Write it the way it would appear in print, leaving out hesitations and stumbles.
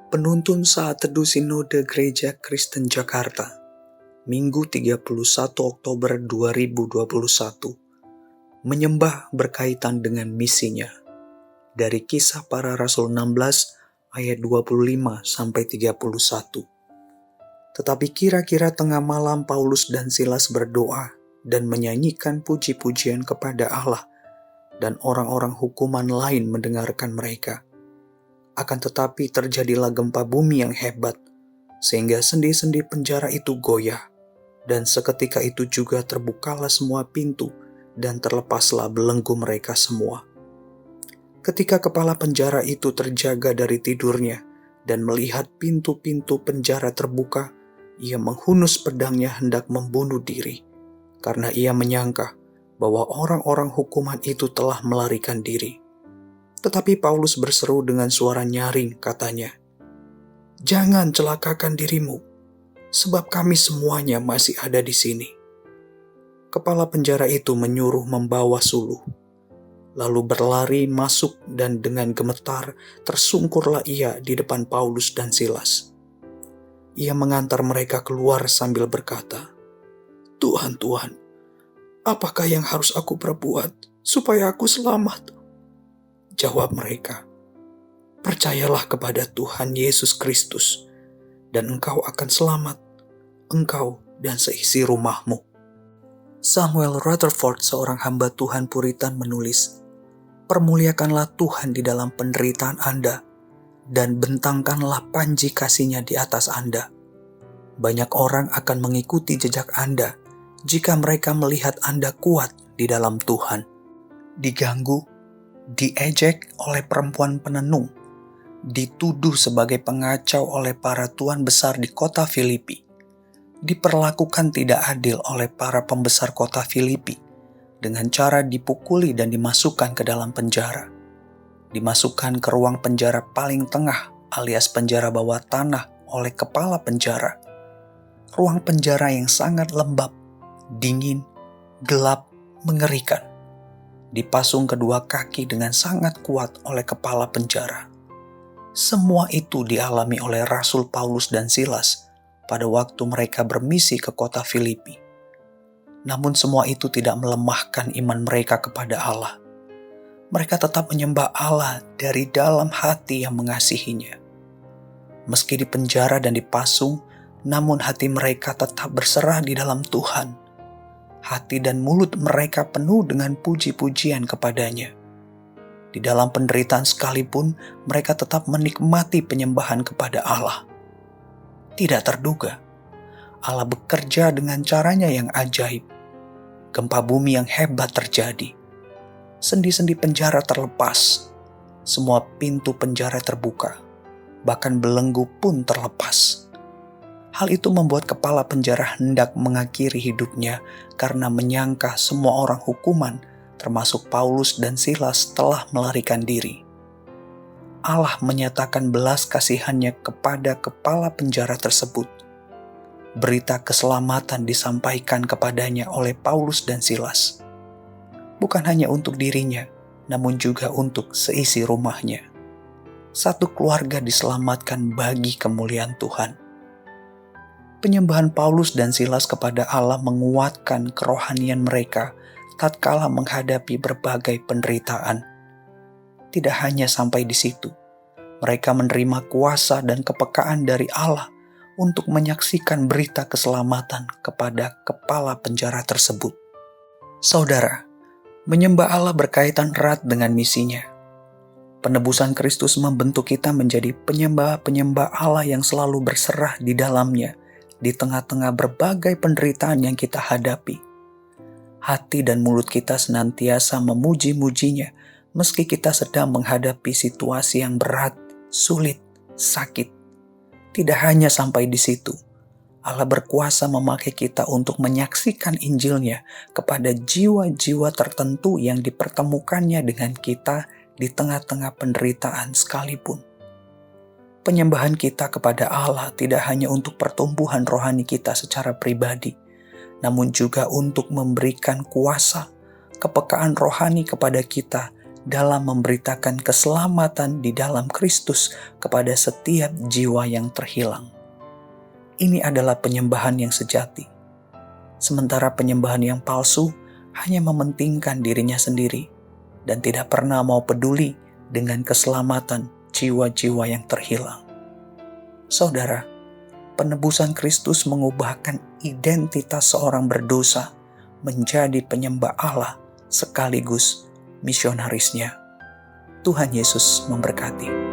Penuntun Saat Teduh Sinode Gereja Kristen Jakarta, Minggu 31 Oktober 2021. Menyembah berkaitan dengan misinya. Dari Kisah Para Rasul 16 ayat 25-31. Tetapi kira-kira tengah malam Paulus dan Silas berdoa dan menyanyikan puji-pujian kepada Allah, dan orang-orang hukuman lain mendengarkan mereka. Akan tetapi terjadilah gempa bumi yang hebat, sehingga sendi-sendi penjara itu goyah, dan seketika itu juga terbukalah semua pintu, dan terlepaslah belenggu mereka semua. Ketika kepala penjara itu terjaga dari tidurnya, dan melihat pintu-pintu penjara terbuka, ia menghunus pedangnya hendak membunuh diri, karena ia menyangka bahwa orang-orang hukuman itu telah melarikan diri. Tetapi Paulus berseru dengan suara nyaring, katanya, "Jangan celakakan dirimu, sebab kami semuanya masih ada di sini." Kepala penjara itu menyuruh membawa suluh, lalu berlari masuk dan dengan gemetar tersungkurlah ia di depan Paulus dan Silas. Ia mengantar mereka keluar sambil berkata, "Tuhan, Tuhan, apakah yang harus aku perbuat supaya aku selamat?" Jawab mereka, "Percayalah kepada Tuhan Yesus Kristus, dan engkau akan selamat, engkau dan seisi rumahmu." Samuel Rutherford, seorang hamba Tuhan Puritan, menulis, "Permuliakanlah Tuhan di dalam penderitaan Anda, dan bentangkanlah panji kasih-Nya di atas Anda. Banyak orang akan mengikuti jejak Anda jika mereka melihat Anda kuat di dalam Tuhan." Diganggu, diejek oleh perempuan penenung, dituduh sebagai pengacau oleh para tuan besar di kota Filipi, diperlakukan tidak adil oleh para pembesar kota Filipi dengan cara dipukuli dan dimasukkan ke dalam penjara, dimasukkan ke ruang penjara paling tengah alias penjara bawah tanah oleh kepala penjara, ruang penjara yang sangat lembab, dingin, gelap, mengerikan, dipasung kedua kaki dengan sangat kuat oleh kepala penjara. Semua itu dialami oleh Rasul Paulus dan Silas pada waktu mereka bermisi ke kota Filipi. Namun semua itu tidak melemahkan iman mereka kepada Allah. Mereka tetap menyembah Allah dari dalam hati yang mengasihinya. Meski dipenjara dan dipasung, namun hati mereka tetap berserah di dalam Tuhan. Hati dan mulut mereka penuh dengan puji-pujian kepadanya. Di dalam penderitaan sekalipun, mereka tetap menikmati penyembahan kepada Allah. Tidak terduga, Allah bekerja dengan caranya yang ajaib. Gempa bumi yang hebat terjadi. Sendi-sendi penjara terlepas. Semua pintu penjara terbuka. Bahkan belenggu pun terlepas. Hal itu membuat kepala penjara hendak mengakhiri hidupnya karena menyangka semua orang hukuman, termasuk Paulus dan Silas, telah melarikan diri. Allah menyatakan belas kasihannya kepada kepala penjara tersebut. Berita keselamatan disampaikan kepadanya oleh Paulus dan Silas. Bukan hanya untuk dirinya, namun juga untuk seisi rumahnya. Satu keluarga diselamatkan bagi kemuliaan Tuhan. Penyembahan Paulus dan Silas kepada Allah menguatkan kerohanian mereka tatkala menghadapi berbagai penderitaan. Tidak hanya sampai di situ, mereka menerima kuasa dan kepekaan dari Allah untuk menyaksikan berita keselamatan kepada kepala penjara tersebut. Saudara, menyembah Allah berkaitan erat dengan misinya. Penebusan Kristus membentuk kita menjadi penyembah-penyembah Allah yang selalu berserah di dalamnya, di tengah-tengah berbagai penderitaan yang kita hadapi. Hati dan mulut kita senantiasa memuji-mujinya, meski kita sedang menghadapi situasi yang berat, sulit, sakit. Tidak hanya sampai di situ, Allah berkuasa memakai kita untuk menyaksikan Injil-Nya kepada jiwa-jiwa tertentu yang dipertemukannya dengan kita di tengah-tengah penderitaan sekalipun. Penyembahan kita kepada Allah tidak hanya untuk pertumbuhan rohani kita secara pribadi, namun juga untuk memberikan kuasa, kepekaan rohani kepada kita dalam memberitakan keselamatan di dalam Kristus kepada setiap jiwa yang terhilang. Ini adalah penyembahan yang sejati. Sementara penyembahan yang palsu hanya mementingkan dirinya sendiri dan tidak pernah mau peduli dengan keselamatan jiwa-jiwa yang terhilang. Saudara, penebusan Kristus mengubahkan identitas seorang berdosa menjadi penyembah Allah sekaligus misionarisnya. Tuhan Yesus memberkati.